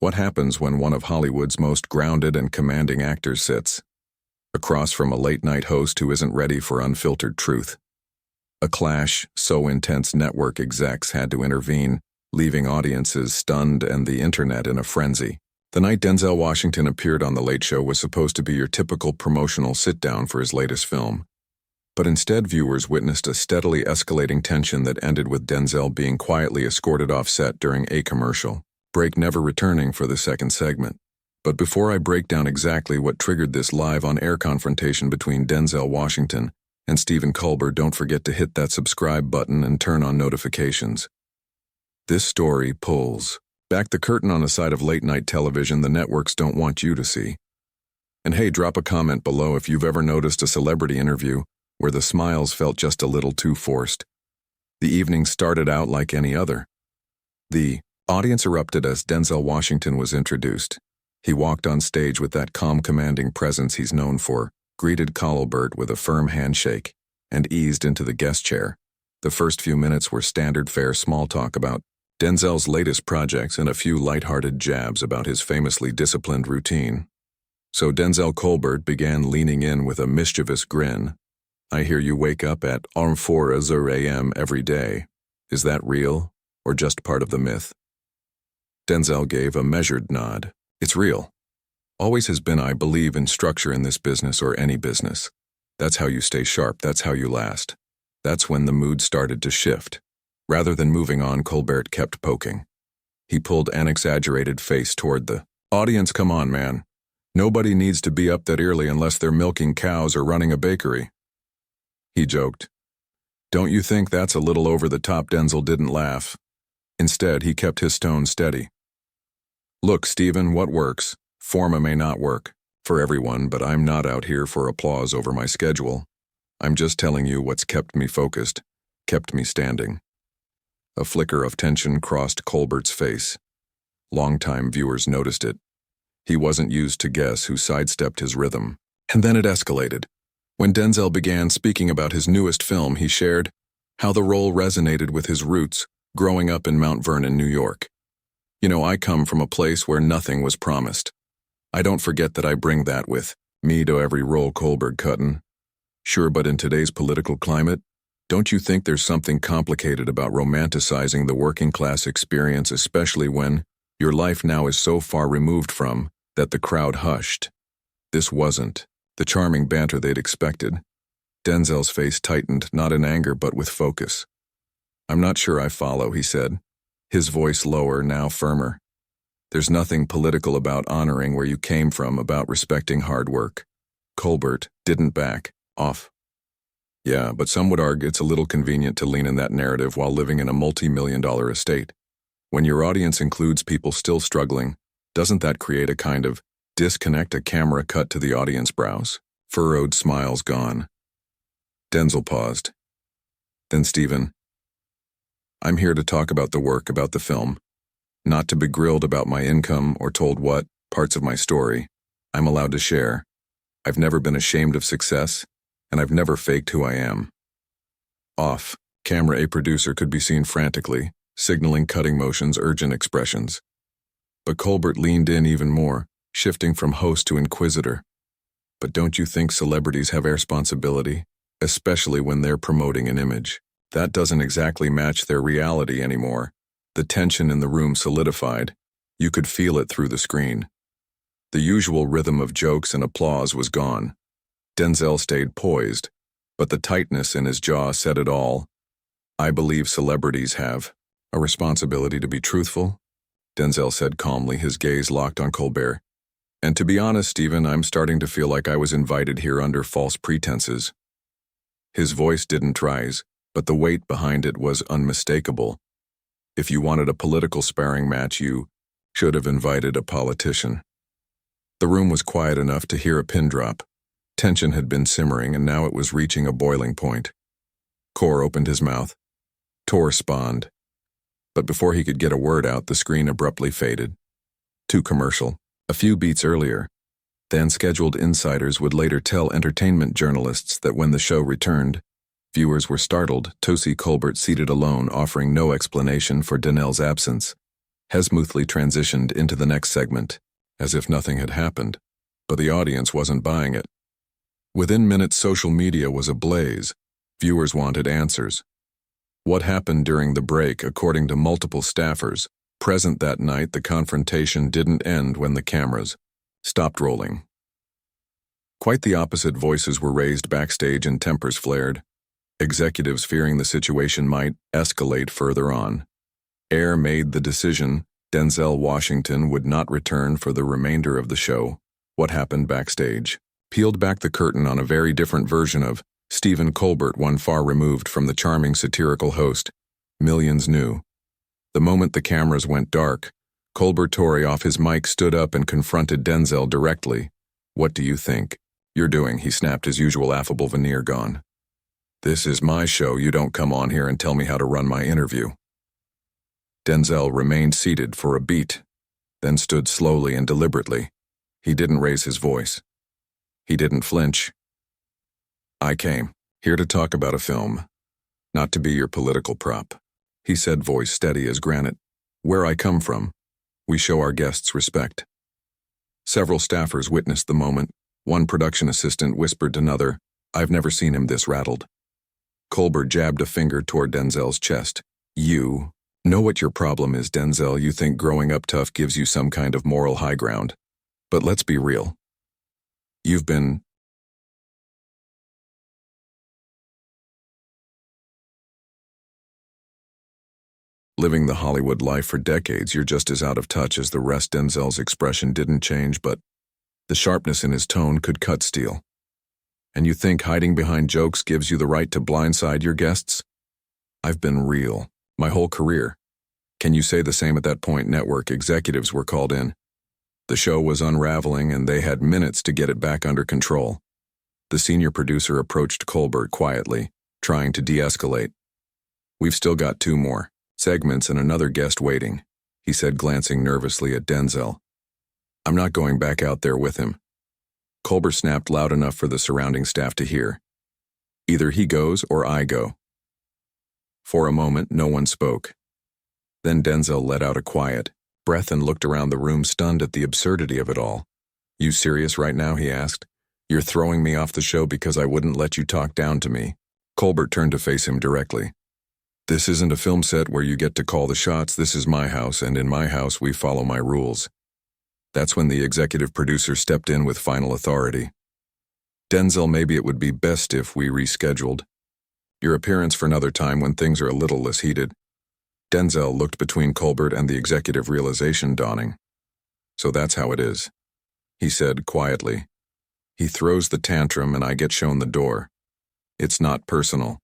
What happens when one of Hollywood's most grounded and commanding actors sits across from a late-night host who isn't ready for unfiltered truth? A clash so intense network execs had to intervene, leaving audiences stunned and the internet in a frenzy. The night Denzel Washington appeared on The Late Show was supposed to be your typical promotional sit-down for his latest film. But instead, viewers witnessed a steadily escalating tension that ended with Denzel being quietly escorted off set during a commercial break, never returning for the second segment. But before I break down exactly what triggered this live-on-air confrontation between Denzel Washington and Stephen Colbert, don't forget to hit that subscribe button and turn on notifications. This story pulls back the curtain on a side of late-night television the networks don't want you to see. And hey, drop a comment below if you've ever noticed a celebrity interview where the smiles felt just a little too forced. The evening started out like any other. The audience erupted as Denzel Washington was introduced. He walked on stage with that calm, commanding presence he's known for, greeted Colbert with a firm handshake, and eased into the guest chair. The first few minutes were standard fare small talk about Denzel's latest projects and a few lighthearted jabs about his famously disciplined routine. So Denzel Colbert began leaning in with a mischievous grin. "I hear you wake up at 4 a.m. every day. Is that real, or just part of the myth?" Denzel gave a measured nod. "It's real. Always has been. I believe in structure in this business or any business. That's how you stay sharp, that's how you last." That's when the mood started to shift. Rather than moving on, Colbert kept poking. He pulled an exaggerated face toward the audience. "Come on, man. Nobody needs to be up that early unless they're milking cows or running a bakery," he joked. "Don't you think that's a little over the top?" Denzel didn't laugh. Instead, he kept his tone steady. "Look, Stephen, what works, forma may not work for everyone, but I'm not out here for applause over my schedule. I'm just telling you what's kept me focused, kept me standing." A flicker of tension crossed Colbert's face. Longtime viewers noticed it. He wasn't used to guests who sidestepped his rhythm. And then it escalated. When Denzel began speaking about his newest film, he shared how the role resonated with his roots, growing up in Mount Vernon, New York. "You know, I come from a place where nothing was promised. I don't forget that I bring that with me to every role." Colbert cuttin'. "Sure, but in today's political climate, don't you think there's something complicated about romanticizing the working class experience, especially when your life now is so far removed from that?" The crowd hushed. This wasn't the charming banter they'd expected. Denzel's face tightened, not in anger but with focus. "I'm not sure I follow," he said, his voice lower, now firmer. "There's nothing political about honoring where you came from, about respecting hard work." Colbert didn't back off. "Yeah, but some would argue it's a little convenient to lean in that narrative while living in a multi-million-dollar estate. When your audience includes people still struggling, doesn't that create a kind of disconnect?" A camera cut to the audience brows, furrowed smiles gone. Denzel paused. "Then Stephen, I'm here to talk about the work, about the film, not to be grilled about my income or told what parts of my story I'm allowed to share. I've never been ashamed of success, and I've never faked who I am." Off camera, a producer could be seen frantically signaling cutting motions, urgent expressions. But Colbert leaned in even more, shifting from host to inquisitor. "But don't you think celebrities have a responsibility, especially when they're promoting an image that doesn't exactly match their reality anymore?" The tension in the room solidified. You could feel it through the screen. The usual rhythm of jokes and applause was gone. Denzel stayed poised, but the tightness in his jaw said it all. "I believe celebrities have a responsibility to be truthful," Denzel said calmly, his gaze locked on Colbert. "And to be honest, Stephen, I'm starting to feel like I was invited here under false pretenses." His voice didn't rise, but the weight behind it was unmistakable. "If you wanted a political sparring match, you should have invited a politician." The room was quiet enough to hear a pin drop. Tension had been simmering, and now it was reaching a boiling point. Cor opened his mouth. Tor spawned. But before he could get a word out, the screen abruptly faded. To commercial. A few beats earlier, then scheduled insiders would later tell entertainment journalists that when the show returned, viewers were startled to see Colbert seated alone, offering no explanation for Denzel's absence. smoothly transitioned into the next segment, as if nothing had happened, but the audience wasn't buying it. Within minutes, social media was ablaze. Viewers wanted answers. What happened during the break? According to multiple staffers present that night, the confrontation didn't end when the cameras stopped rolling. Quite the opposite. Voices were raised backstage and tempers flared, executives fearing the situation might escalate further on. Air made the decision Denzel Washington would not return for the remainder of the show. What happened backstage peeled back the curtain on a very different version of Stephen Colbert, one far removed from the charming satirical host millions knew. The moment the cameras went dark, Colbert tore off his mic, stood up, and confronted Denzel directly. "What do you think you're doing?" He snapped, his usual affable veneer gone. "This is my show. You don't come on here and tell me how to run my interview." Denzel remained seated for a beat, then stood slowly and deliberately. He didn't raise his voice. He didn't flinch. "I came here to talk about a film, not to be your political prop," he said, voice steady as granite. "Where I come from, we show our guests respect." Several staffers witnessed the moment. One production assistant whispered to another, "I've never seen him this rattled." Colbert jabbed a finger toward Denzel's chest. "You know what your problem is, Denzel. You think growing up tough gives you some kind of moral high ground. But let's be real. You've been living the Hollywood life for decades. You're just as out of touch as the rest." Denzel's expression didn't change, but the sharpness in his tone could cut steel. "And you think hiding behind jokes gives you the right to blindside your guests? I've been real my whole career. Can you say the same?" At that point, network executives were called in. The show was unraveling, and they had minutes to get it back under control. The senior producer approached Colbert quietly, trying to de-escalate. "We've still got 2 more segments and another guest waiting," he said, glancing nervously at Denzel. "I'm not going back out there with him." Colbert snapped loud enough for the surrounding staff to hear. "Either he goes or I go." For a moment, no one spoke. Then Denzel let out a quiet breath and looked around the room, stunned at the absurdity of it all. "You serious right now?" he asked. "You're throwing me off the show because I wouldn't let you talk down to me?" Colbert turned to face him directly. "This isn't a film set where you get to call the shots. This is my house, and in my house we follow my rules." That's when the executive producer stepped in with final authority. "Denzel, maybe it would be best if we rescheduled your appearance for another time when things are a little less heated." Denzel looked between Colbert and the executive, realization dawning. "So that's how it is," he said quietly. "He throws the tantrum and I get shown the door. It's not personal,"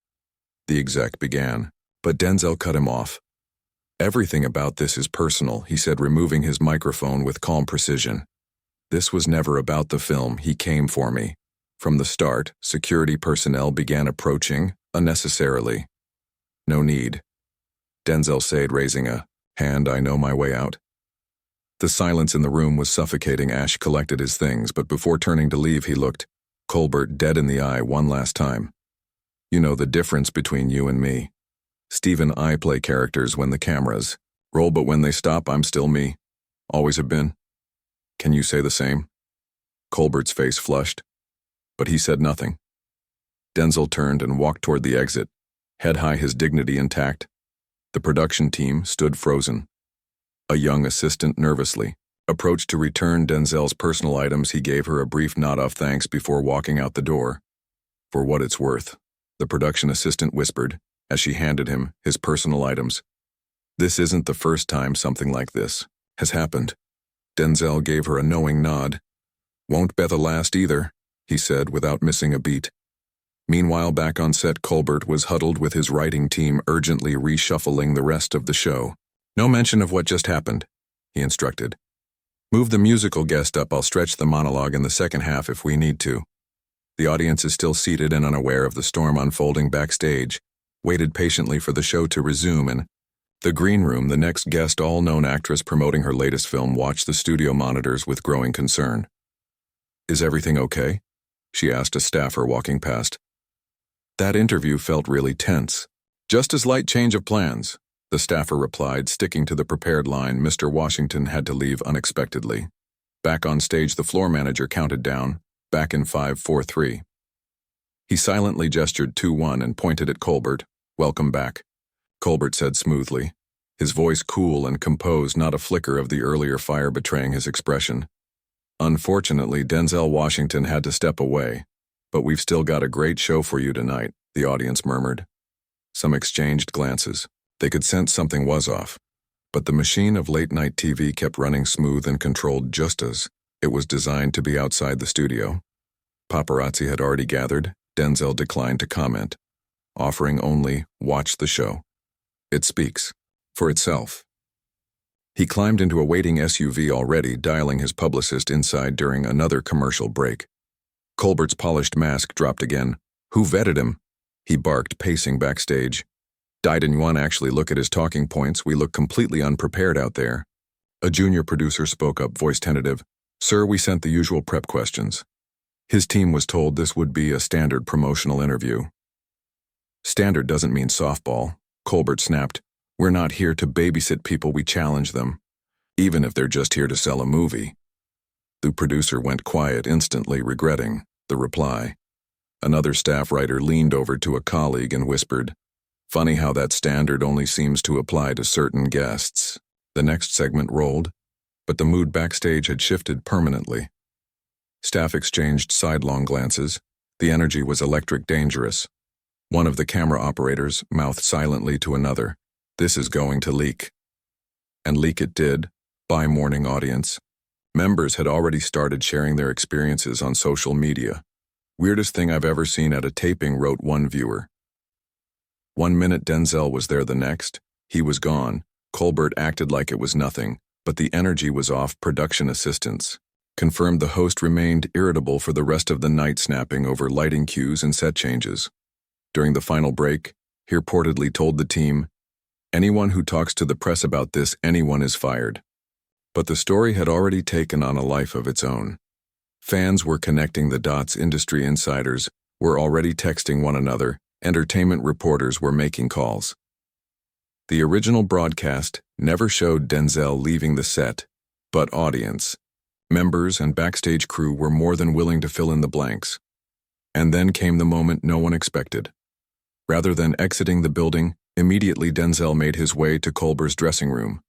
the exec began, but Denzel cut him off. "Everything about this is personal," he said, removing his microphone with calm precision. "This was never about the film. He came for me. From the start, security personnel began approaching, unnecessarily. No need," Denzel said, raising a hand. "I know my way out." The silence in the room was suffocating. Ash collected his things, but before turning to leave, he looked Colbert dead in the eye one last time. "You know the difference between you and me. Steve and I play characters when the cameras roll, but when they stop, I'm still me. Always have been. Can you say the same?" Colbert's face flushed, but he said nothing. Denzel turned and walked toward the exit, head high, his dignity intact. The production team stood frozen. A young assistant nervously approached to return Denzel's personal items. He gave her a brief nod of thanks before walking out the door. "For what it's worth," the production assistant whispered as she handed him his personal items. "This isn't the first time something like this has happened." Denzel gave her a knowing nod. "Won't be the last either," he said without missing a beat. Meanwhile, back on set, Colbert was huddled with his writing team, urgently reshuffling the rest of the show. "No mention of what just happened," he instructed. "Move the musical guest up. I'll stretch the monologue in the second half if we need to." The audience is still seated and unaware of the storm unfolding backstage, waited patiently for the show to resume. In the green room, the next guest, all-known actress promoting her latest film, watched the studio monitors with growing concern. "Is everything okay?" she asked a staffer walking past. That interview felt really tense. "Just a slight change of plans," The staffer replied, sticking to the prepared line. Mr. Washington had to leave unexpectedly. Back on stage, the floor manager counted down, back in 5, 4, 3. He silently gestured 2-1 and pointed at Colbert. Welcome back, Colbert said smoothly, his voice cool and composed, not a flicker of the earlier fire betraying his expression. Unfortunately, Denzel Washington had to step away, but we've still got a great show for you tonight, the audience murmured. Some exchanged glances. They could sense something was off, but the machine of late-night TV kept running smooth and controlled just as it was designed to be outside the studio. Paparazzi had already gathered. Denzel declined to comment, offering only, "Watch the show. It speaks for itself." He climbed into a waiting SUV already, dialing his publicist inside during another commercial break. Colbert's polished mask dropped again. "Who vetted him?" he barked, pacing backstage. "Didn't one actually look at his talking points? We look completely unprepared out there." A junior producer spoke up, voice tentative. "Sir, we sent the usual prep questions." His team was told this would be a standard promotional interview. "Standard doesn't mean softball," Colbert snapped. "We're not here to babysit people, we challenge them, even if they're just here to sell a movie." The producer went quiet, instantly regretting the reply. Another staff writer leaned over to a colleague and whispered, "Funny how that standard only seems to apply to certain guests." The next segment rolled, but the mood backstage had shifted permanently. Staff exchanged sidelong glances. The energy was electric dangerous. One of the camera operators mouthed silently to another, "This is going to leak." And leak it did, by morning audience. Members had already started sharing their experiences on social media. "Weirdest thing I've ever seen at a taping," wrote one viewer. 1 minute Denzel was there, the next, he was gone. Colbert acted like it was nothing, but the energy was off. Production assistants confirmed the host remained irritable for the rest of the night, snapping over lighting cues and set changes. During the final break, he reportedly told the team, "Anyone who talks to the press about this, anyone is fired." But the story had already taken on a life of its own. Fans were connecting the dots, industry insiders were already texting one another, entertainment reporters were making calls. The original broadcast never showed Denzel leaving the set, but audience, members, and backstage crew were more than willing to fill in the blanks. And then came the moment no one expected. Rather than exiting the building, immediately Denzel made his way to Colbert's dressing room.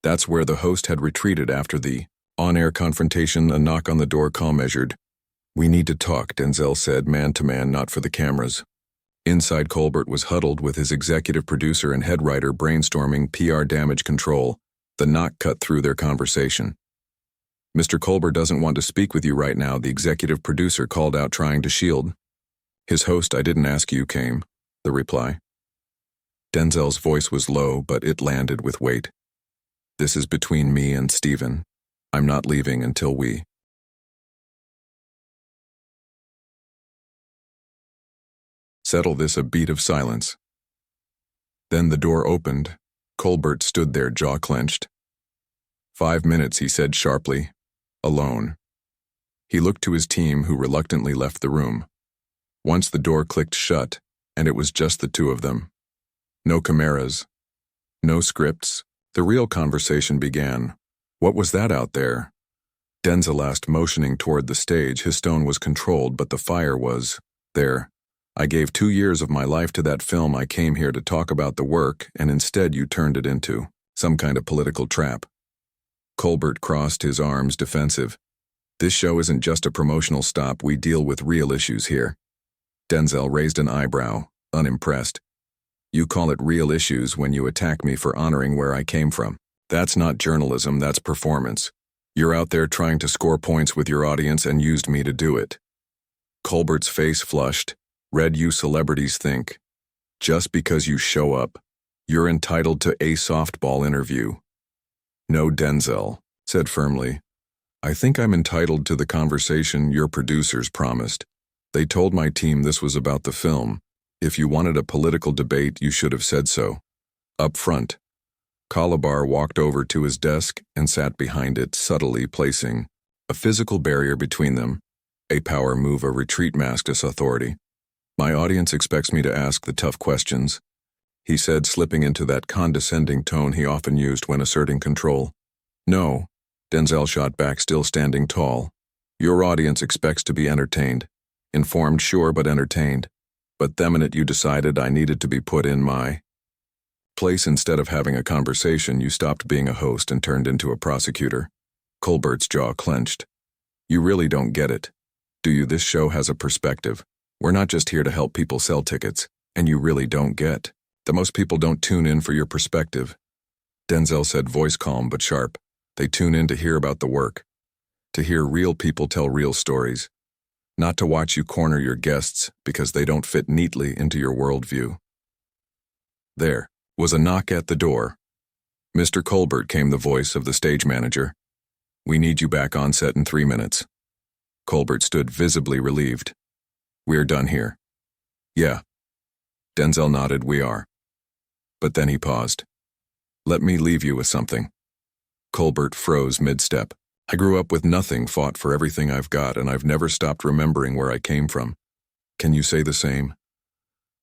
That's where the host had retreated after the on-air confrontation. A knock on the door, call measured. "We need to talk," Denzel said, man to man, not for the cameras. Inside, Colbert was huddled with his executive producer and head writer brainstorming PR damage control. The knock cut through their conversation. "Mr. Colbert doesn't want to speak with you right now," the executive producer called out, trying to shield. His host, "I didn't ask you," came the reply. Denzel's voice was low, but it landed with weight. "This is between me and Stephen. I'm not leaving until we..." settle this. A beat of silence. Then the door opened. Colbert stood there, jaw clenched. 5 minutes, he said sharply. Alone. He looked to his team, who reluctantly left the room. Once the door clicked shut, and it was just the two of them. No cameras. No scripts. The real conversation began. "What was that out there?" Denzel asked, motioning toward the stage. His tone was controlled, but the fire was there. "I gave 2 years of my life to that film. I came here to talk about the work, and instead you turned it into some kind of political trap." Colbert crossed his arms, defensive. "This show isn't just a promotional stop. We deal with real issues here." Denzel raised an eyebrow, unimpressed. "You call it real issues when you attack me for honoring where I came from. That's not journalism, that's performance. You're out there trying to score points with your audience and used me to do it." Colbert's face flushed. "Read you celebrities think, just because you show up, you're entitled to a softball interview." "No," Denzel said firmly. "I think I'm entitled to the conversation your producers promised. They told my team this was about the film. If you wanted a political debate, you should have said so. Up front." Colbert walked over to his desk and sat behind it, subtly placing a physical barrier between them. A power move, a retreat masked as authority. "My audience expects me to ask the tough questions." he said, slipping into that condescending tone he often used when asserting control. No, Denzel shot back, still standing tall. Your audience expects to be entertained. Informed, sure, but entertained. But the minute you decided I needed to be put in my place instead of having a conversation, you stopped being a host and turned into a prosecutor. Colbert's jaw clenched. You really don't get it, do you? This show has a perspective. We're not just here to help people sell tickets, and you really don't get that most people don't tune in for your perspective. Denzel said, voice calm but sharp. They tune in to hear about the work, to hear real people tell real stories, not to watch you corner your guests because they don't fit neatly into your worldview. There was a knock at the door. Mr. Colbert, came the voice of the stage manager. We need you back on set in 3 minutes. Colbert stood, visibly relieved. We're done here. Yeah. Denzel nodded, we are. But then he paused. Let me leave you with something. Colbert froze mid-step. I grew up with nothing, fought for everything I've got, and I've never stopped remembering where I came from. Can you say the same?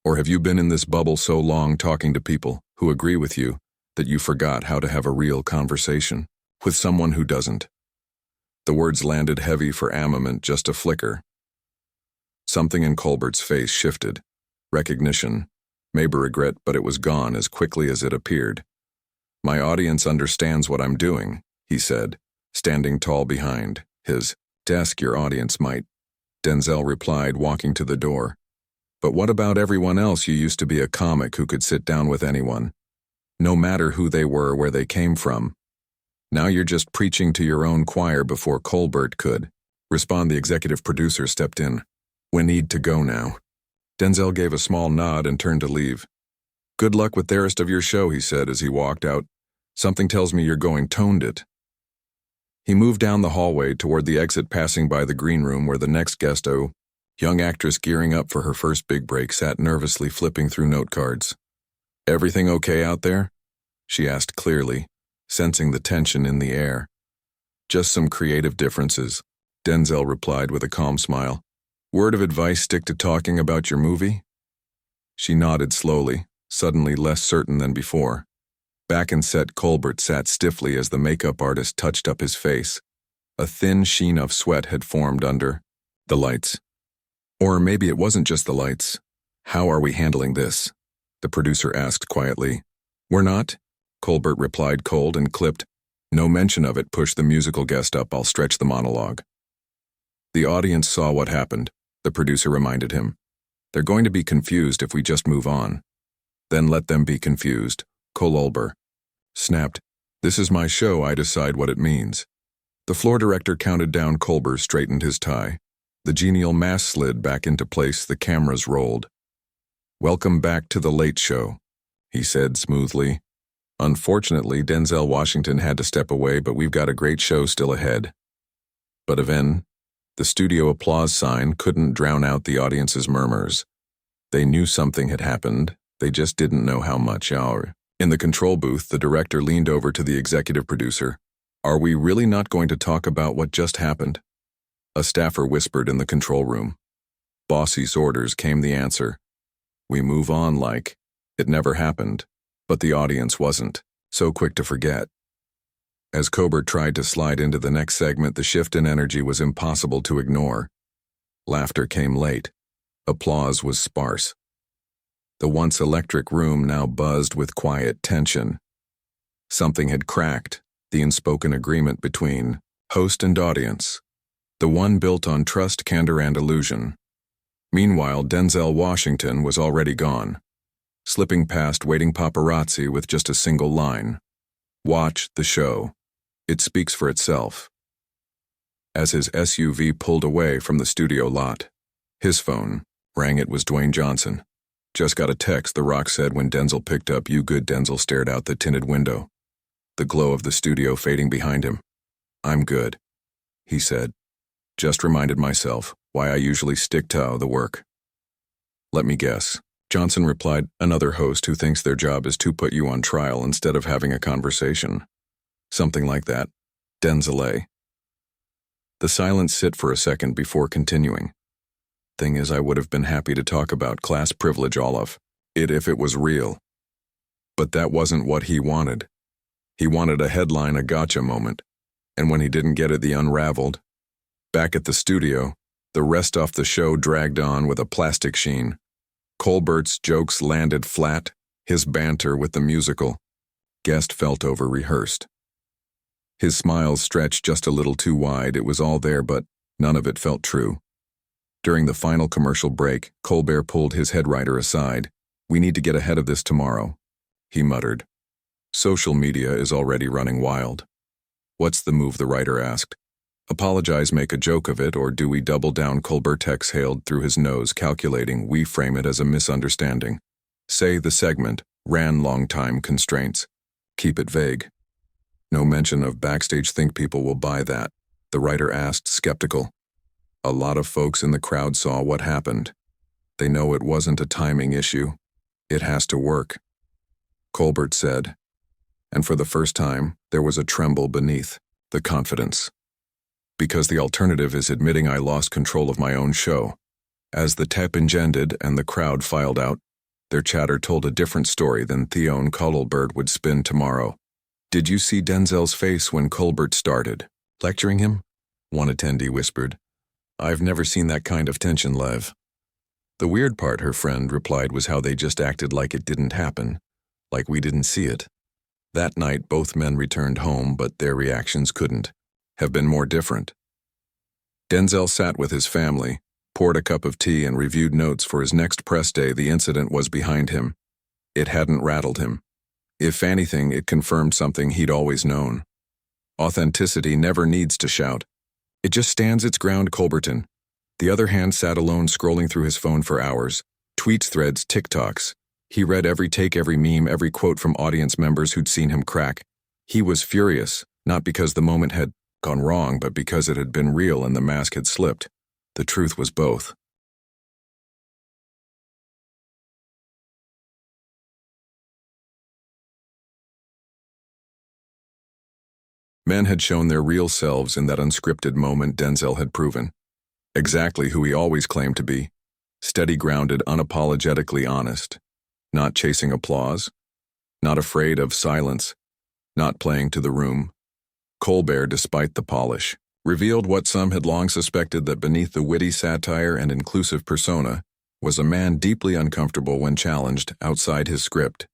Or have you been in this bubble so long talking to people who agree with you that you forgot how to have a real conversation with someone who doesn't? The words landed heavy for armament, just a flicker. Something in Colbert's face shifted. Recognition, maybe regret, but it was gone as quickly as it appeared. My audience understands what I'm doing, he said, standing tall behind his desk. Your audience might, Denzel replied, walking to the door. But what about everyone else? You used to be a comic who could sit down with anyone, no matter who they were or where they came from. Now you're just preaching to your own choir. Before Colbert could respond, the executive producer stepped in. We need to go now. Denzel gave a small nod and turned to leave. Good luck with the rest of your show, he said as he walked out. Something tells me you're going toned it. He moved down the hallway toward the exit, passing by the green room where the next guest, a young actress gearing up for her first big break, sat nervously flipping through note cards. Everything okay out there? She asked clearly, sensing the tension in the air. Just some creative differences, Denzel replied with a calm smile. Word of advice, stick to talking about your movie? She nodded slowly, suddenly less certain than before. Back in set, Colbert sat stiffly as the makeup artist touched up his face. A thin sheen of sweat had formed under the lights. Or maybe it wasn't just the lights. How are we handling this? The producer asked quietly. We're not, Colbert replied, cold and clipped. No mention of it. Push the musical guest up. I'll stretch the monologue. The audience saw what happened, the producer reminded him. They're going to be confused if we just move on. Then let them be confused, Colbert snapped. This is my show. I decide what it means. The floor director counted down. Colbert straightened his tie. The genial mask slid back into place. The cameras rolled. Welcome back to The Late Show, he said smoothly. Unfortunately, Denzel Washington had to step away, but we've got a great show still ahead. But even the studio applause sign couldn't drown out the audience's murmurs. They knew something had happened. They just didn't know how much. In the control booth, the director leaned over to the executive producer. Are we really not going to talk about what just happened? A staffer whispered in the control room. Bossy's orders, came the answer. We move on like it never happened. But the audience wasn't so quick to forget. As Colbert tried to slide into the next segment, the shift in energy was impossible to ignore. Laughter came late. Applause was sparse. The once electric room now buzzed with quiet tension. Something had cracked, the unspoken agreement between host and audience, the one built on trust, candor, and illusion. Meanwhile, Denzel Washington was already gone, slipping past waiting paparazzi with just a single line. Watch the show. It speaks for itself. As his SUV pulled away from the studio lot, his phone rang. It was Dwayne Johnson. Just got a text, The Rock said when Denzel picked up. You good? Denzel stared out the tinted window, the glow of the studio fading behind him. I'm good, he said. Just reminded myself why I usually stick to the work. Let me guess, Johnson replied, another host who thinks their job is to put you on trial instead of having a conversation. Something like that, Denzel. The silence sit for a second before continuing. Thing is, I would have been happy to talk about class privilege, all of it, if it was real. But that wasn't what he wanted. He wanted a headline, a gotcha moment. And when he didn't get it, the unraveled. Back at the studio, the rest off the show dragged on with a plastic sheen. Colbert's jokes landed flat, his banter with the musical guest felt over-rehearsed. His smiles stretched just a little too wide. It was all there, but none of it felt true. During the final commercial break, Colbert pulled his head writer aside. "We need to get ahead of this tomorrow," he muttered. "Social media is already running wild." "What's the move?" the writer asked. "Apologize, make a joke of it, or do we double down?" Colbert exhaled through his nose, calculating. "We frame it as a misunderstanding. Say the segment ran long-time constraints. Keep it vague. No mention of backstage. Think people will buy that?" the writer asked, skeptical. "A lot of folks in the crowd saw what happened. They know it wasn't a timing issue. It has to work," Colbert said. And for the first time, there was a tremble beneath the confidence. "Because the alternative is admitting I lost control of my own show." As the tape ended and the crowd filed out, their chatter told a different story than Theon Colbert would spin tomorrow. "Did you see Denzel's face when Colbert started lecturing him?" one attendee whispered. "I've never seen that kind of tension, Lev." "The weird part," her friend replied, "was how they just acted like it didn't happen, like we didn't see it." That night, both men returned home, but their reactions couldn't have been more different. Denzel sat with his family, poured a cup of tea, and reviewed notes for his next press day. The incident was behind him. It hadn't rattled him. If anything, it confirmed something he'd always known. Authenticity never needs to shout. It just stands its ground. Colberton, the other hand, sat alone, scrolling through his phone for hours. Tweets, threads, TikToks. He read every take, every meme, every quote from audience members who'd seen him crack. He was furious, not because the moment had gone wrong, but because it had been real and the mask had slipped. The truth was both. Men had shown their real selves in that unscripted moment. Denzel had proven exactly who he always claimed to be: steady, grounded, unapologetically honest, not chasing applause, not afraid of silence, not playing to the room. Colbert, despite the polish, revealed what some had long suspected, that beneath the witty satire and inclusive persona was a man deeply uncomfortable when challenged outside his script.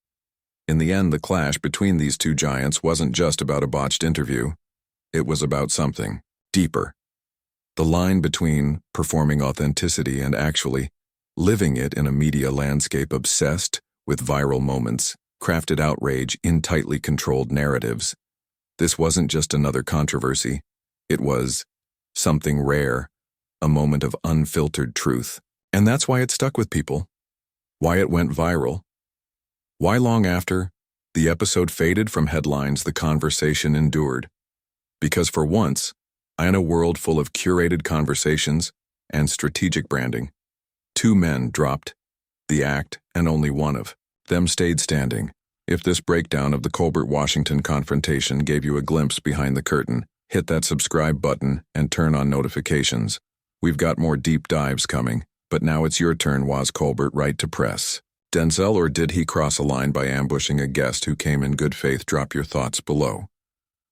In the end, the clash between these two giants wasn't just about a botched interview. It was about something deeper. The line between performing authenticity and actually living it in a media landscape obsessed with viral moments, crafted outrage in tightly controlled narratives. This wasn't just another controversy. It was something rare, a moment of unfiltered truth. And that's why it stuck with people, why it went viral, why long after the episode faded from headlines, the conversation endured. Because for once, in a world full of curated conversations and strategic branding, two men dropped the act and only one of them stayed standing. If this breakdown of the Colbert-Washington confrontation gave you a glimpse behind the curtain, hit that subscribe button and turn on notifications. We've got more deep dives coming, but now it's your turn. Was Colbert right to press Denzel, or did he cross a line by ambushing a guest who came in good faith? Drop your thoughts below.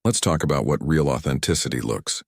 Let's talk about what real authenticity looks